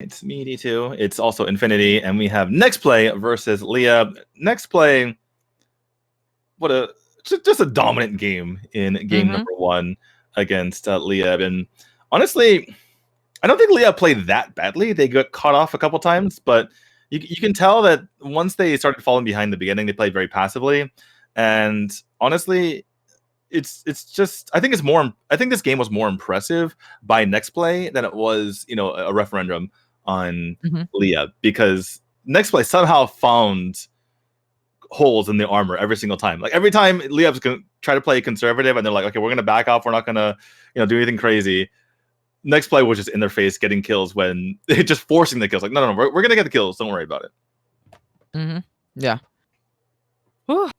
It's me, D2. It's also Infinity, and we have Nexplay versus Liyab. Nexplay, what a just a dominant game in game Mm-hmm. number one against Liyab. And honestly, I don't think Liyab played that badly. They got caught off a couple times, but you can tell that once they started falling behind in the beginning, they played very passively. And honestly, it's just I think this game was more impressive by Nexplay than it was a referendum on Mm-hmm. Liyab, because Nexplay somehow found holes in the armor every single time. Like every time Liyab's gonna try to play conservative and they're like, okay, we're gonna back off, we're not gonna do anything crazy. Nexplay was just in their face getting kills when just forcing the kills. Like, no, we're gonna get the kills, don't worry about it. Mm-hmm. Yeah. Whew.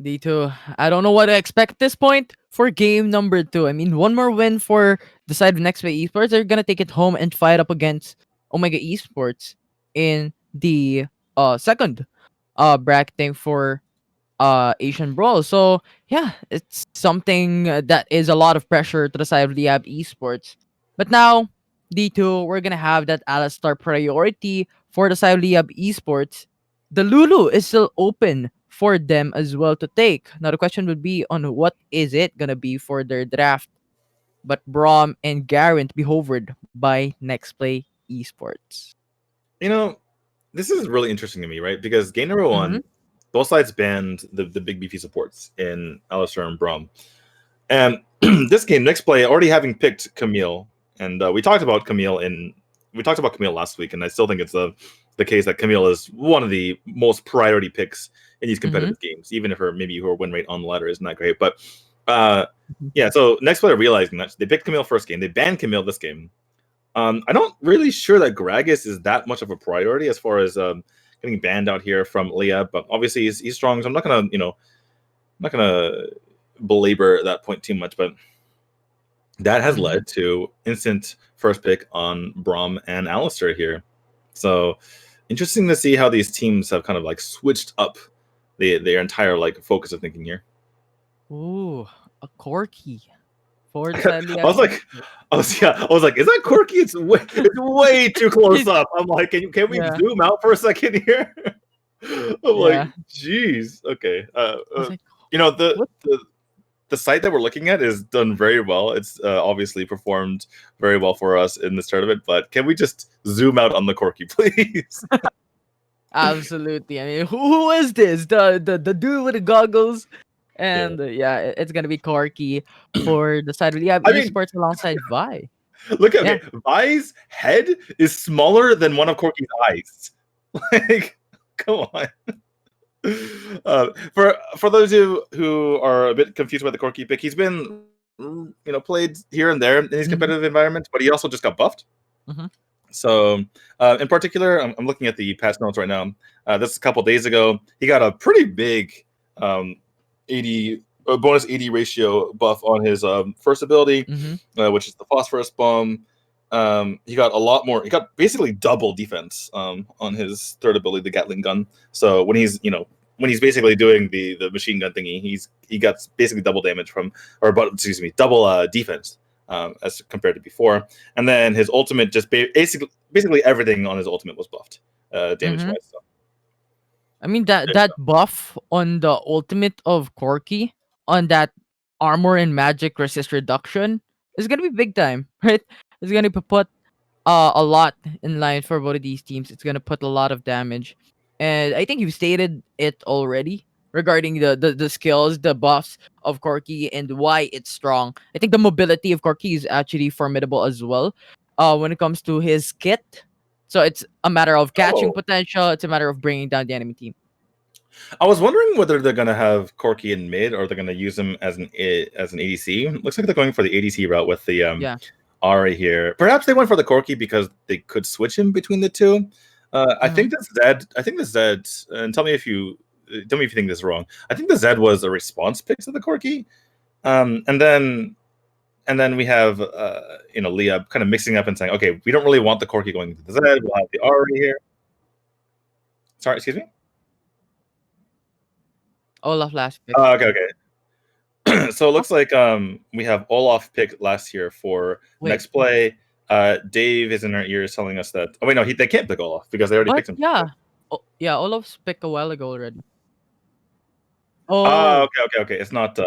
D2, I don't know what to expect at this point for game number 2. I mean, one more win for the side of Nexplay Esports. They're gonna take it home and fight up against Omega Esports in the second bracketing for Asian Brawl. So yeah, it's something that is a lot of pressure to the side of Liyab Esports. But now, D2, we're gonna have that Alistar priority for the side of Liyab Esports. The Lulu is still open for them as well to take. Now the question would be on what is it gonna be for their draft. But Brom and Garen to be hovered by Nextplay Esports. This is really interesting to me, right? Because game number Mm-hmm. one, both sides banned the big beefy supports in Alistair and Brom. And this game, Nexplay, already having picked Camille, and we talked about Camille last week, and I still think it's the case that Camille is one of the most priority picks in these Mm-hmm. competitive games, even if her win rate on the ladder isn't that great. But yeah, so Nexplay realizing that they picked Camille first game, they banned Camille this game. I'm not really sure that Gragas is that much of a priority as far as getting banned out here from Liyab, but obviously he's strong, so I'm not gonna belabor that point too much. But that has Mm-hmm. led to instant first pick on Brom and Alistair here. So interesting to see how these teams have kind of like switched up their entire like focus of thinking here. Ooh, a Corky for the I side of Liyab was like, Esports. I was like, is that Corky? It's way too close up. I'm like, can we Yeah, zoom out for a second here? I'm like, yeah. geez, okay. I was like, You know the what? the the site that we're looking at is done very well. It's obviously performed very well for us in this tournament. But can we just zoom out on the Corky, please? Absolutely. I mean, who is this? The dude with the goggles, Yeah. and yeah, it's gonna be Corky for the side of Liyab I mean, Esports alongside Vi. look at Yeah. okay. Vi's head is smaller than one of Corky's eyes. Like, come on. For those of you who are a bit confused by the Corky pick, he's been played here and there in these Mm-hmm. competitive environments, but he also just got buffed. Mm-hmm. So, in particular, I'm looking at the patch notes right now. This is a couple days ago. He got a pretty big 80 bonus 80 ratio buff on his first ability, Mm-hmm. which is the Phosphorus Bomb. He got a lot more. He got basically double defense on his third ability, the Gatling gun. So when he's basically doing the machine gun thingy, he got basically double damage double defense as compared to before. And then his ultimate just basically everything on his ultimate was buffed damage Mm-hmm. wise. So I mean that buff on the ultimate of Corky on that armor and magic resist reduction is gonna be big time, right? It's gonna put a lot in line for both of these teams. It's gonna put a lot of damage, and I think you've stated it already regarding the skills, the buffs of Corky and why it's strong. I think the mobility of Corky is actually formidable as well. When it comes to his kit, so it's a matter of catching oh, potential. It's a matter of bringing down the enemy team. I was wondering whether they're gonna have Corky in mid or they're gonna use him as an ADC. Looks like they're going for the ADC route with the Yeah. Ari here. Perhaps they went for the Corky because they could switch him between the two. I Mm-hmm. think the Zed. And tell me if you think this is wrong. I think the Zed was a response pick to the Corky, and then we have Leah kind of mixing up and saying, okay, we don't really want the Corky going to the Zed. We'll have the Ari here. Sorry, excuse me. Olaf last pick. Okay. So it Oh, looks like we have Olaf pick last year for wait. next play. Dave is in our ears telling us that. Oh wait, no, they can't pick Olaf because they already What? picked him. Yeah. Oh, yeah, Olaf's picked a while ago already. Oh, Oh, okay. It's not.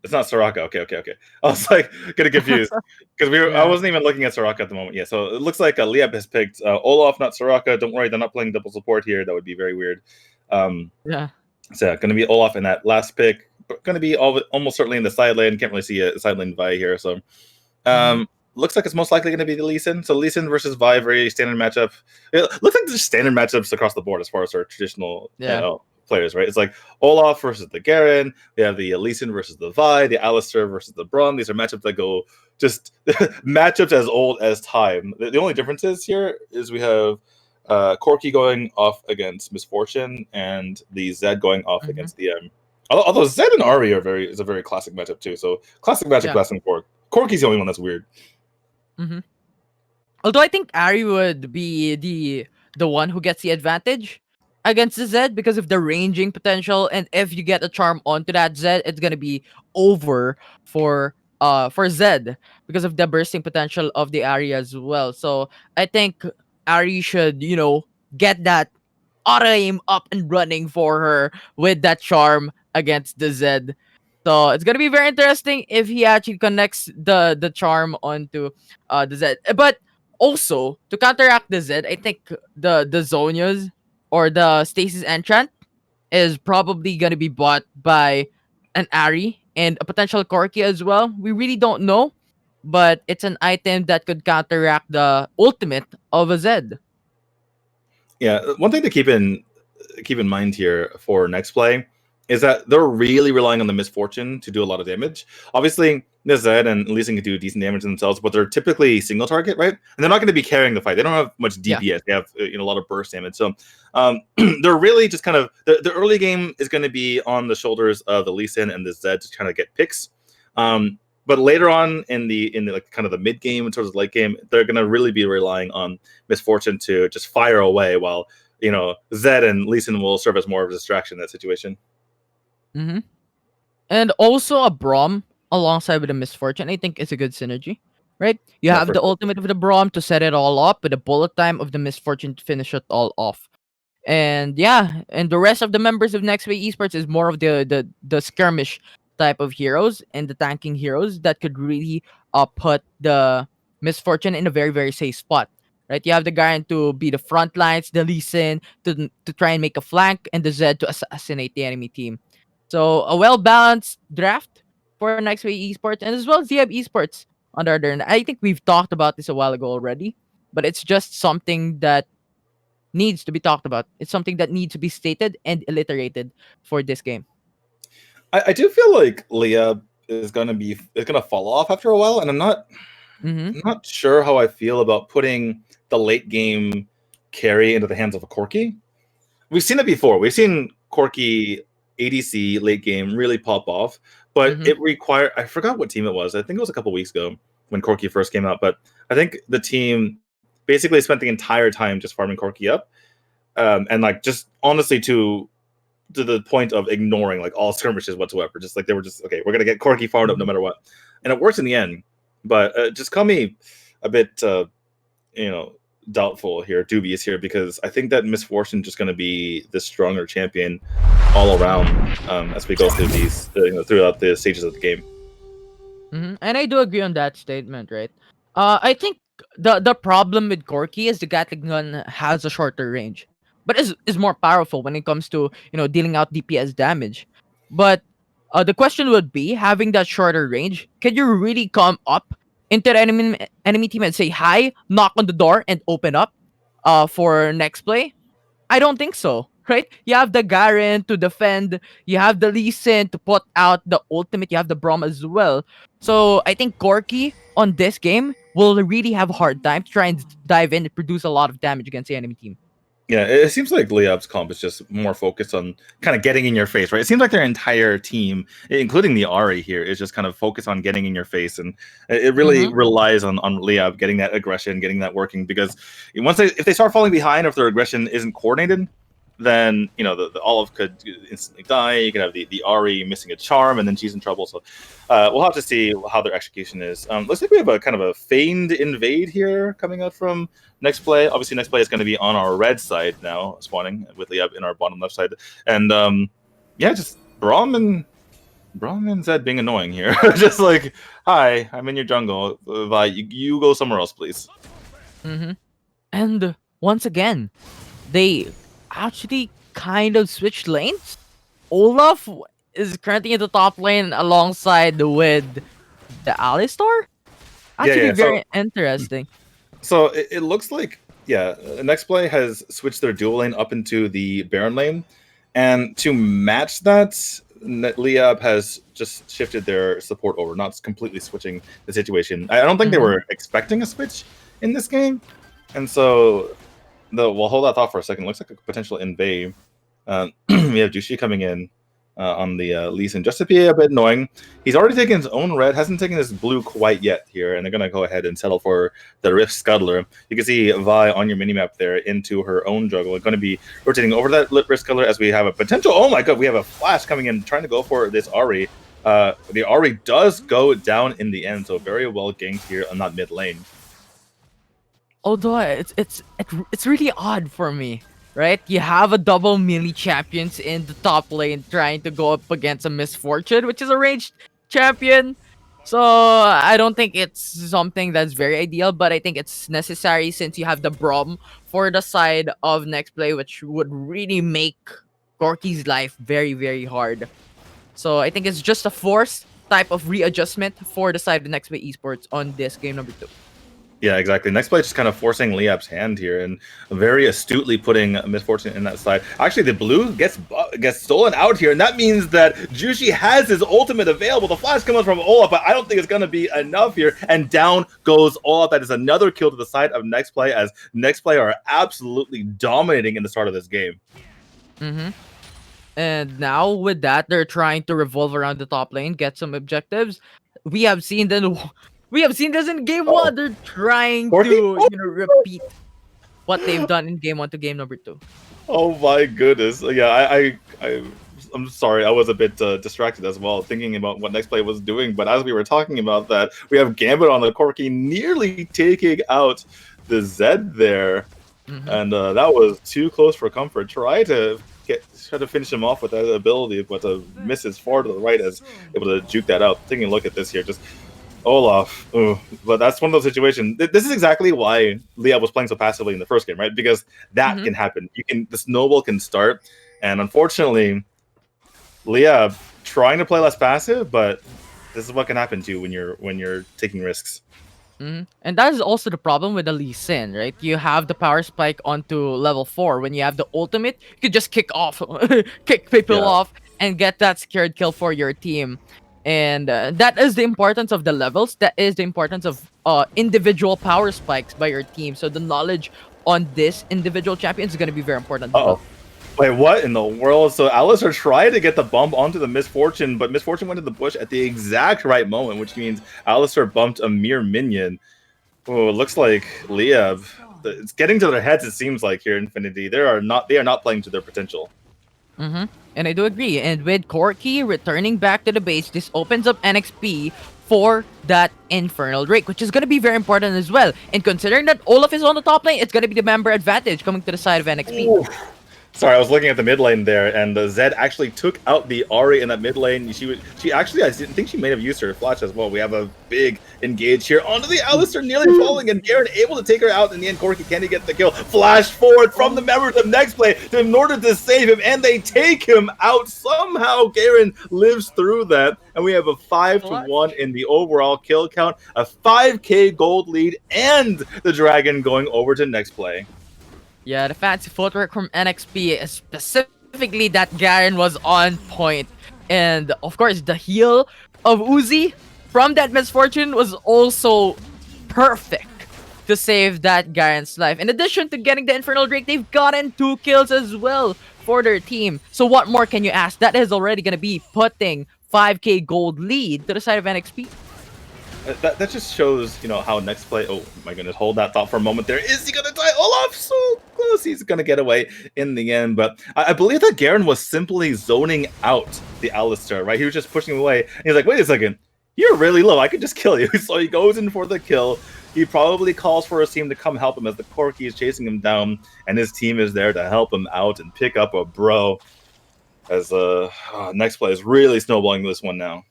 It's not Soraka. Okay. I was like getting confused because I yeah, wasn't even looking at Soraka at the moment. Yeah, so it looks like Liyab has picked Olaf, not Soraka. Don't worry, they're not playing double support here. That would be very weird. Um, yeah. so yeah, going to be Olaf in that last pick. Going to be almost certainly in the side lane. Can't really see a side lane Vi here. So Mm-hmm. looks like it's most likely going to be the Lee Sin. So Lee Sin versus Vi, very standard matchup. It looks like just standard matchups across the board as far as our traditional Yeah. players, right? It's like Olaf versus the Garen. We have the Lee Sin versus the Vi, the Alistair versus the Braun. These are matchups that go just matchups as old as time. The only difference here is we have Corki going off against Misfortune and the Zed going off Mm-hmm. against the Although Zed and Ari is a very classic matchup too. So classic matchup, Yeah. classic Cork. Corky's the only one that's weird. Mm-hmm. Although I think Ari would be the one who gets the advantage against the Zed because of the ranging potential, and if you get a charm onto that Zed, it's gonna be over for Zed because of the bursting potential of the Ari as well. So I think Ari should get that auto aim up and running for her with that charm against the Zed. So it's gonna be very interesting if he actually connects the charm onto the Zed. But also to counteract the Zed, I think the Zonias or the Stasis Enchant is probably gonna be bought by an Ari and a potential Corki as well. We really don't know, but it's an item that could counteract the ultimate of a Zed. Yeah, one thing to keep in mind here for Nexplay is that they're really relying on the Misfortune to do a lot of damage. Obviously, Zed and Lee Sin can do decent damage themselves, but they're typically single target, right? And they're not going to be carrying the fight. They don't have much Yeah. DPS. They have a lot of burst damage. So they're really just kind of the early game is going to be on the shoulders of the Lee Sin and the Zed to kind of get picks. But later on in the like kind of the mid game and towards the late game, they're going to really be relying on Misfortune to just fire away while Zed and Lee Sin will serve as more of a distraction in that situation. Mm-hmm. And also a Braum alongside with a Misfortune, I think is a good synergy, right? You Yeah, have for the sure. ultimate of the Braum to set it all up, with the bullet time of the Misfortune to finish it all off. And yeah, and the rest of the members of Nextway Esports is more of the skirmish type of heroes and the tanking heroes that could really put the Misfortune in a very very safe spot. Right, you have the Garen to be the front lines, the Lee Sin to try and make a flank, and the Zed to assassinate the enemy team. So a well balanced draft for Nextway Esports and as well as Liyab Esports on the other end. I think we've talked about this a while ago already, but it's just something that needs to be talked about. It's something that needs to be stated and alliterated for this game. I do feel like Leah is gonna fall off after a while, and Mm-hmm. I'm not sure how I feel about putting the late game carry into the hands of a Corki. We've seen it before. We've seen Corki ADC late game really pop off, but Mm-hmm. it required. I forgot what team it was. I think it was a couple weeks ago when Corki first came out. But I think the team basically spent the entire time just farming Corki up, and like just honestly to the point of ignoring like all skirmishes whatsoever. Just like they were just okay, we're gonna get Corki farmed up no Mm-hmm. matter what, and it works in the end. But just call me a bit, doubtful here, dubious here, because I think that Misfortune just going to be the stronger champion all around as we go through these throughout the stages of the game. Mm-hmm. And I do agree on that statement, right? I think the problem with Corki is the Gatling gun has a shorter range, but is more powerful when it comes to dealing out DPS damage. But the question would be, having that shorter range, can you really come up into the enemy team and say hi, knock on the door, and open up for next play? I don't think so. Right? You have the Garen to defend. You have the Lee Sin to put out the ultimate. You have the Braum as well. So I think Corki on this game will really have a hard time to try and dive in and produce a lot of damage against the enemy team. Yeah, it seems like Liab's comp is just more focused on kind of getting in your face, right? It seems like their entire team, including the Ari here, is just kind of focused on getting in your face, and it really Mm-hmm. relies on Liab getting that aggression, getting that working. Because if they start falling behind, or if their aggression isn't coordinated, then the Olive could instantly die. You can have the Ari missing a charm, and then she's in trouble. So we'll have to see how their execution is. Looks like we have a kind of a feigned invade here coming out from Nexplay. Obviously, Nexplay is going to be on our red side now, spawning with Liyab in our bottom left side, and yeah, just Brawl and Zed being annoying here. Just like, hi, I'm in your jungle. You go somewhere else, please. And once again, they actually kind of switched lanes. Olaf is currently in the top lane alongside with the Alistar. Actually, very interesting. So it looks like, Nexplay has switched their dual lane up into the Baron lane, and to match that, Liyab has just shifted their support over, not completely switching the situation. I don't think they were expecting a switch in this game, and so we'll hold that thought for a second. Looks like a potential invade. We have Jushi coming in on the Lee Sin, just to be a bit annoying. He's already taken his own red, hasn't taken his blue quite yet here, and they're going to go ahead and settle for the Rift Scuttler. You can see Vi on your minimap there into her own jungle. We're going to be rotating over that Rift Scuttler as we have a potential, oh my god, we have a flash coming in, trying to go for this Ari. The Ari does go down in the end, so very well ganked here on that mid lane. Although it's really odd for me, right? You have a double melee champions in the top lane trying to go up against a Misfortune, which is a ranged champion. So I don't think it's something that's very ideal, but I think it's necessary since you have the Brawl for the side of Nexplay, which would really make Gorky's life very, very hard. So I think it's just a forced type of readjustment for the side of Nexplay Esports on this game number 2. Yeah, exactly. Nexplay just kind of forcing Liyab's hand here and very astutely putting Misfortune in that side. Actually, the blue gets stolen out here, and that means that Jushi has his ultimate available. The flash comes from Olaf, but I don't think it's going to be enough here. And down goes Olaf. That is another kill to the side of Nexplay, as Nexplay are absolutely dominating in the start of this game. And now with that, they're trying to revolve around the top lane, get some objectives. We have seen this in game 1. They're trying to repeat what they've done in game 1 to game number 2. Oh my goodness! Yeah, I'm sorry, I was a bit distracted as well, thinking about what Nexplay was doing. But as we were talking about that, we have Gambit on the Corki nearly taking out the Zed there, and that was too close for comfort. Try to finish him off with that ability, but misses far to the right as able to juke that out. Taking a look at this here, just Olaf. Ooh. But that's one of those situations. This is exactly why Liyab was playing so passively in the first game, right? Because that can happen. The snowball can start, and unfortunately, Liyab trying to play less passive, but this is what can happen to you when you're taking risks. And that is also the problem with the Lee Sin, right? You have the power spike onto level 4. When you have the ultimate, you could just kick people off and get that secured kill for your team. And that is the importance of the levels. That is the importance of individual power spikes by your team. So the knowledge on this individual champion is going to be very important. Wait, what in the world? So Alistar tried to get the bump onto the Misfortune, but Misfortune went to the bush at the exact right moment, which means Alistar bumped a mere minion. Oh, it looks like Liyab. It's getting to their heads, it seems like, here in Infinity. They are not playing to their potential. And I do agree. And with Corki returning back to the base, this opens up NXP for that Infernal Drake, which is going to be very important as well. And considering that Olaf is on the top lane, it's going to be the member advantage coming to the side of NXP. Ooh. Sorry, I was looking at the mid lane there, and Zed actually took out the Ari in that mid lane. She actually, I think she may have used her flash as well. We have a big engage here onto the Alistar, nearly falling, and Garen able to take her out in the end. Corki, can he get the kill? Flash forward from the members of Nexplay in order to save him, and they take him out. Somehow Garen lives through that, and we have a 5-1 in the overall kill count, a 5k gold lead, and the Dragon going over to Nexplay. Yeah, the fancy footwork from NXP, specifically that Garen was on point. And of course, the heal of Uzi from that Misfortune was also perfect to save that Garen's life. In addition to getting the Infernal Drake, they've gotten 2 kills as well for their team. So what more can you ask? That is already going to be putting 5k gold lead to the side of NXP. That just shows, how Nexplay. Oh my goodness! Hold that thought for a moment. There is he gonna die? Olaf so close. he's going to get away in the end. But I believe that Garen was simply zoning out the Alistar, right? He was just pushing away. And he's like, wait a second, you're really low. I could just kill you. So he goes in for the kill. He probably calls for his team to come help him as the Corki is chasing him down, and his team is there to help him out and pick up a bro. As Nexplay is really snowballing this one now.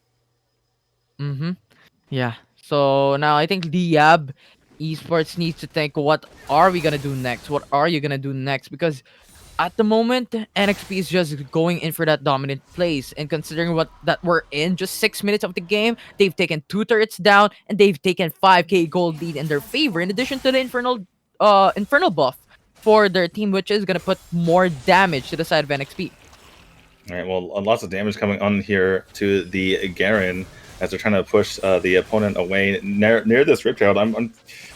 Yeah. So now I think Liyab Esports needs to think, what are we gonna do next? What are you gonna do next? Because at the moment, NXP is just going in for that dominant place. And considering what that we're in, just 6 minutes of the game, they've taken 2 turrets down and they've taken 5k gold lead in their favor. In addition to the infernal buff for their team, which is gonna put more damage to the side of NXP. All right, well, lots of damage coming on here to the Garen as they're trying to push the opponent away near this Rip Trail. I'm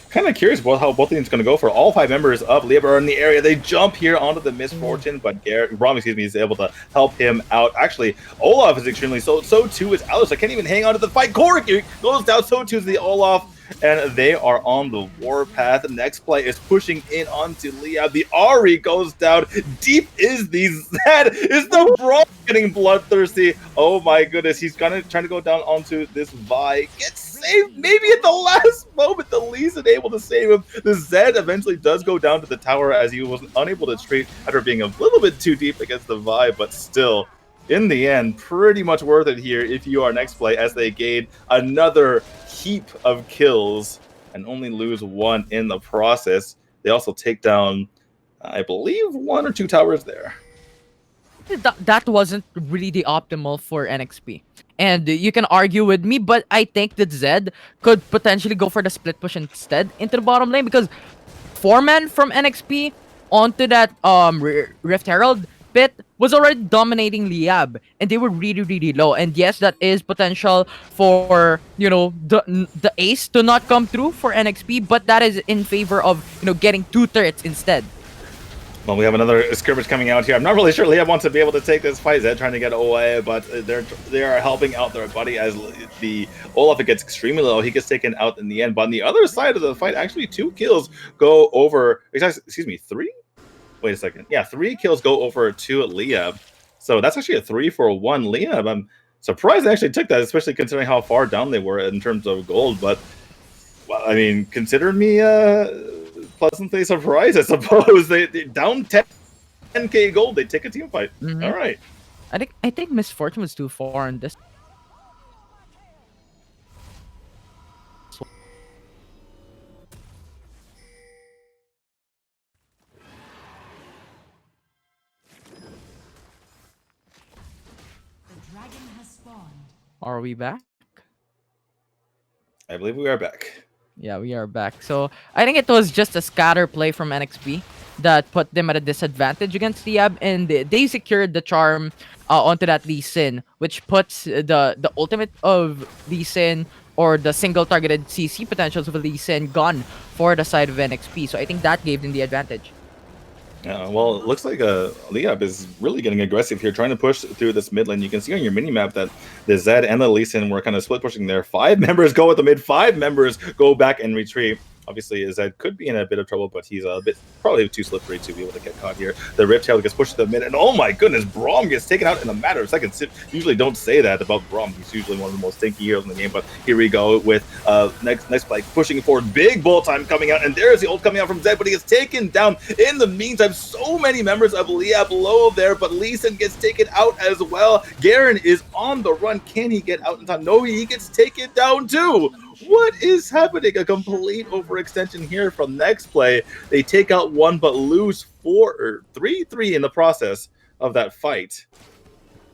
kind of curious about how both teams going to go. For all 5 members of Liyab are in the area. They jump here onto the Misfortune, but Brawl, is able to help him out. Actually, Olaf is extremely so too is Alice. I can't even hang on to the fight. Korik goes down, so too is the Olaf. And they are on the warpath. Nexplay is pushing in onto Liyab. The Ari goes down. Deep is the Zed. Is the Brawl getting bloodthirsty? Oh my goodness. He's trying to go down onto this Vi. Gets saved maybe at the last moment. The Lee's able to save him. The Zed eventually does go down to the tower as he was unable to treat after being a little bit too deep against the Vi, but still, in the end, pretty much worth it here if you are Nexplay, as they gain another heap of kills and only lose 1 in the process. They also take down, I believe, 1 or 2 towers there. That wasn't really the optimal for NXP. And you can argue with me, but I think that Zed could potentially go for the split push instead into the bottom lane, because 4-man from NXP onto that Rift Herald pit was already dominating Liyab, and they were really low. And yes, that is potential for, you know, the ace to not come through for NXP, but that is in favor of, you know, getting 2 turrets instead. Well, we have another skirmish coming out here. I'm not really sure Liyab wants to be able to take this fight. Zed trying to get away, but they are helping out their buddy as the Olaf gets extremely low. He gets taken out in the end. But on the other side of the fight, actually 2 kills go over. Excuse me, 3? Wait a second. Yeah, 3 kills go over to Liyab. So that's actually a 3-for-1 Liyab. I'm surprised they actually took that, especially considering how far down they were in terms of gold. But, well, I mean, consider me pleasantly surprised, I suppose. They down 10k gold. They take a team fight. All right. I think Misfortune was too far in this. Are we back? I believe we are back. Yeah, we are back. So I think it was just a scatter play from NXP that put them at a disadvantage against Liyab, and they secured the charm onto that Lee Sin, which puts the ultimate of Lee Sin, or the single targeted CC potentials of Lee Sin, gone for the side of NXP. So I think that gave them the advantage. Yeah, well, it looks like Liyab is really getting aggressive here, trying to push through this mid lane. You can see on your mini-map that the Zed and the Lee Sin were kind of split pushing there. 5 members go at the mid, 5 members go back and retreat. Obviously, Zed could be in a bit of trouble, but he's probably too slippery to be able to get caught here. The Riptail gets pushed to the mid, and oh my goodness, Braum gets taken out in a matter of seconds. Usually don't say that about Braum. He's usually one of the most stinky heroes in the game, but here we go with Nexplay pushing forward. Big bull time coming out, and there's the ult coming out from Zed, but he gets taken down. In the meantime, so many members of Liyab low there, but Lee Sin gets taken out as well. Garen is on the run. Can he get out in time? No, he gets taken down too. What is happening? A complete overextension here from Nexplay. They take out 1 but lose 3 in the process of that fight.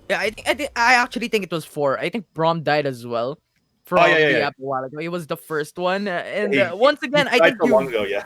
Yeah, I actually think it was 4. I think Braum died as well. From a while ago. He was the first one, and once again, I think long ago, yeah.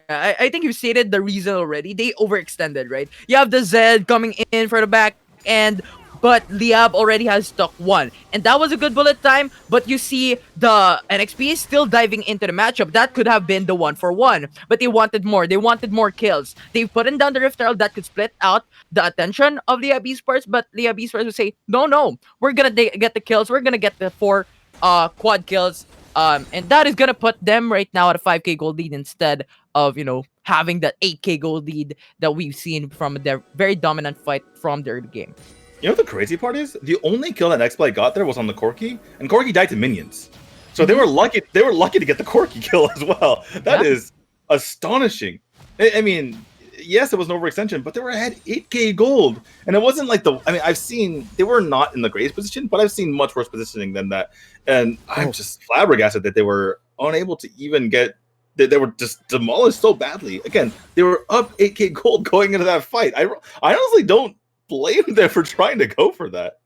I think you stated the reason already. They overextended, right? You have the Zed coming in for the back end, but Liyab already has stuck 1. And that was a good bullet time, but you see the NXP is still diving into the matchup. That could have been the 1-for-1, but they wanted more. They wanted more kills. They put in down the Rift Herald that could split out the attention of Liyab Esports, but Liyab Esports would say, no, we're gonna get the kills. We're gonna get the 4 quad kills. And that is gonna put them right now at a 5k gold lead instead of, you know, having that 8k gold lead that we've seen from their very dominant fight from the early game. You know what the crazy part is? The only kill that Nexplay got there was on the Corki, and Corki died to minions. So they were lucky. They were lucky to get the Corki kill as well. That is astonishing. I mean, yes, it was an overextension, but they were ahead 8k gold, and it wasn't like the. I mean, I've seen they were not in the greatest position, but I've seen much worse positioning than that, and I'm just flabbergasted that they were unable to even get. They were just demolished so badly. Again, they were up 8k gold going into that fight. I honestly don't blame them for trying to go for that.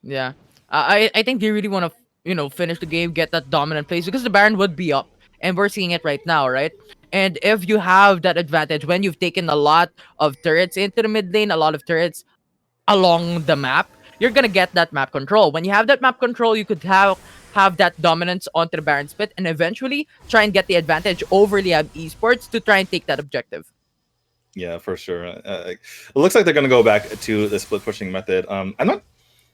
Yeah. I think they really want to, finish the game, get that dominant place, because the Baron would be up. And we're seeing it right now, right? And if you have that advantage, when you've taken a lot of turrets into the mid lane, a lot of turrets along the map, you're going to get that map control. When you have that map control, you could have that dominance onto the Baron split and eventually try and get the advantage over Liyab Esports to try and take that objective. Yeah, for sure. It looks like they're going to go back to the split pushing method. I'm not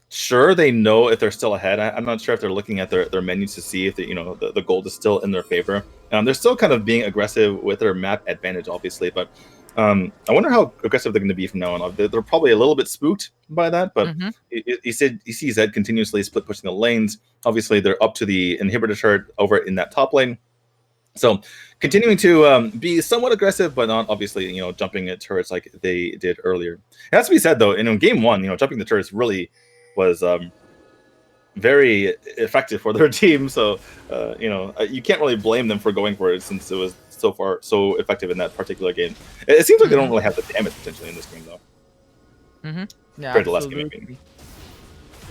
sure they know if they're still ahead. I'm not sure if they're looking at their menus to see if the gold is still in their favor. They're still kind of being aggressive with their map advantage, obviously, but I wonder how aggressive they're going to be from now on. They're probably a little bit spooked by that, but you see Zed continuously split pushing the lanes. Obviously, they're up to the inhibitor turret over in that top lane. So continuing to be somewhat aggressive, but not obviously, jumping at turrets like they did earlier. It has to be said, though, in game one, jumping the turrets really was very effective for their team. So, you can't really blame them for going for it since it was so far so effective in that particular game. It seems like they don't really have the damage potentially in this game, though. Yeah, compared to last game, I mean.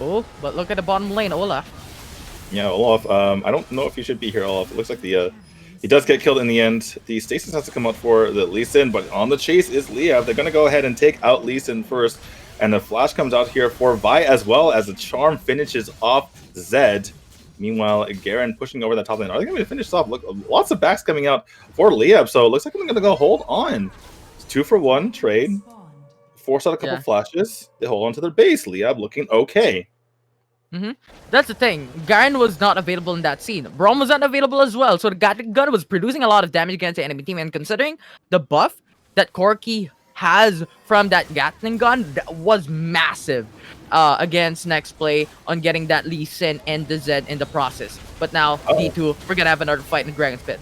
Oh, but look at the bottom lane, Olaf. Yeah, Olaf. I don't know if he should be here, Olaf. It looks like he does get killed in the end. The Stasis has to come out for the Lee Sin, but on the chase is Liyab. They're going to go ahead and take out Lee Sin first. And the flash comes out here for Vi as well as the charm finishes off Zed. Meanwhile, Garen pushing over that top lane. Are they going to finish off? Look, lots of backs coming out for Liyab, so it looks like they're going to go hold on. It's 2-for-1 trade. Force out a couple flashes. They hold on to their base. Liyab looking okay. That's the thing. Garen was not available in that scene. Brawl was not available as well. So the Gatling gun was producing a lot of damage against the enemy team. And considering the buff that Corki has from that Gatling gun, that was massive against Nexplay on getting that Lee Sin and the Zed in the process. But now, D2, we're going to have another fight in Dragon's Pit.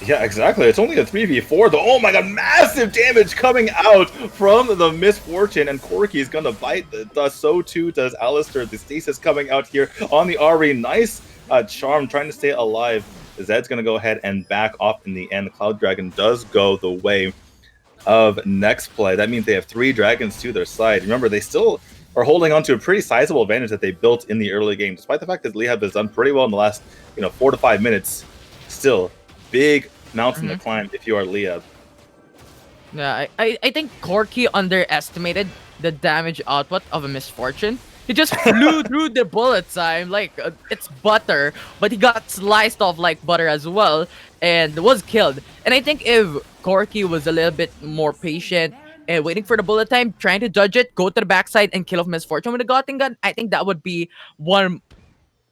Yeah, exactly. It's only a 3v4, though. Oh my god, massive damage coming out from the Misfortune, and Corki is gonna bite the dust. So too does Alistair. The Stasis coming out here on the RE. Nice charm, trying to stay alive. Zed's gonna go ahead and back off in the end. Cloud Dragon does go the way of Nexplay. That means they have 3 dragons to their side. Remember, they still are holding on to a pretty sizable advantage that they built in the early game, despite the fact that Liyab has done pretty well in the last 4 to 5 minutes. Still, big mountain to climb if you are Liyab. Yeah, I think Corki underestimated the damage output of a Misfortune. He just flew through the bullet time like it's butter, but he got sliced off like butter as well and was killed. And I think if Corki was a little bit more patient and waiting for the bullet time, trying to dodge it, go to the backside and kill off Misfortune with a Gatling gun, I think that would be one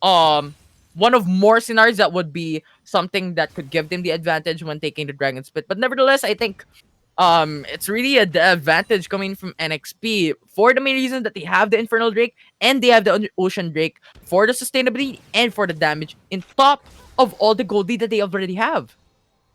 of more scenarios that would be something that could give them the advantage when taking the Dragon's Pit. But nevertheless, I think it's really an advantage coming from NXP for the main reason that they have the Infernal Drake and they have the Ocean Drake for the sustainability and for the damage in top of all the gold lead that they already have.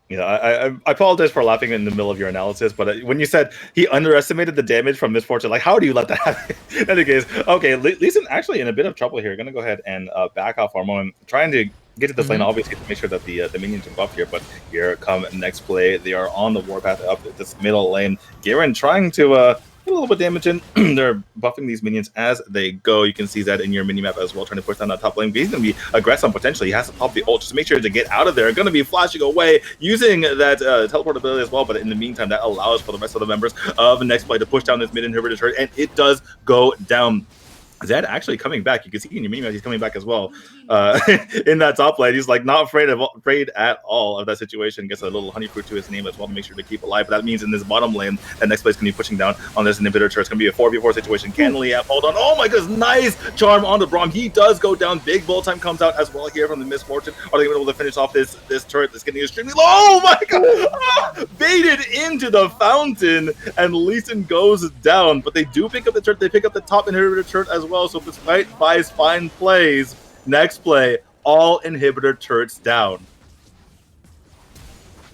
Yeah, I apologize for laughing in the middle of your analysis, but when you said he underestimated the damage from Misfortune, like, how do you let that happen? In any case, okay, Lee Sin actually in a bit of trouble here. Going to go ahead and back off for a moment, trying to get to this lane, obviously, to make sure that the minions are buffed here, but here come Nexplay. They are on the warpath up this middle lane. Garen trying to get a little bit of damage in. They're buffing these minions as they go. You can see that in your minimap as well, trying to push down that top lane. But he's going to be aggressive potentially. He has to pop the ult just to make sure to get out of there. Going to be flashing away, using that teleport ability as well. But in the meantime, that allows for the rest of the members of Nexplay to push down this mid inhibitor turret, and it does go down. Zed actually coming back. You can see in your mini-map he's coming back as well. In that top lane, he's like not afraid at all of that situation. Gets a little honey fruit to his name as well to make sure to keep alive. But that means in this bottom lane, that next place can be pushing down on this inhibitor turret. It's gonna be a 4v4 situation. Can Liyab hold on? Oh my goodness, nice charm on the Brawl. He does go down. Big bull time comes out as well here from the Misfortune. Are they able to finish off this turret that's getting extremely low? Oh my god! Baited into the fountain, and Lee Sin goes down. But they do pick up the turret. They pick up the top inhibitor turret as well. So despite Vi's fine plays, Nexplay, all inhibitor turrets down.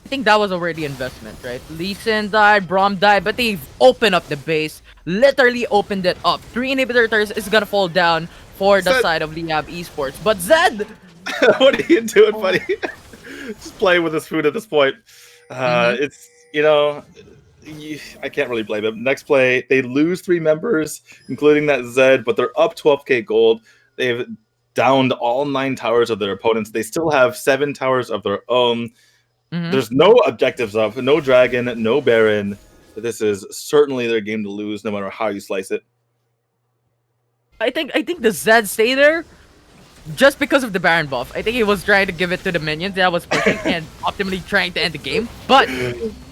I think that was a worthy investment, right? Lee Sin died, Braum died, but they've opened up the base. Literally opened it up. 3 inhibitor turrets is gonna fall down for the side of Liyab Esports. But Zed! What are you doing, buddy? Just playing with his food at this point. It's, you know, I can't really blame him. Nexplay, they lose 3 members, including that Zed, but they're up 12k gold. They've downed all 9 towers of their opponents. They still have 7 towers of their own. There's no objectives up, no dragon, no baron. This is certainly their game to lose, no matter how you slice it. I think the Zed stay there just because of the Baron buff. I think he was trying to give it to the minions that was pushing and optimally trying to end the game. But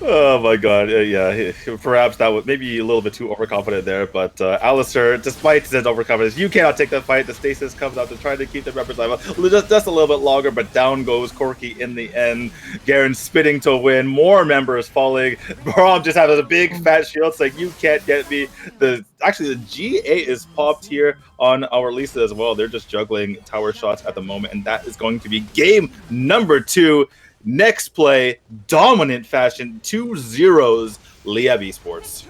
oh my god, yeah, perhaps that was maybe a little bit too overconfident there. But Alistair, despite his overconfidence, you cannot take that fight. The stasis comes out to try to keep the members alive just a little bit longer, but down goes Corki in the end. Garen spitting to win, more members falling. Braum just has a big fat shield saying, "You can't get me." Actually, the GA is popped here on our Lisa as well. They're just juggling tower shots at the moment, and that is going to be game number 2. Nexplay, dominant fashion, 2-0 Liyab Esports.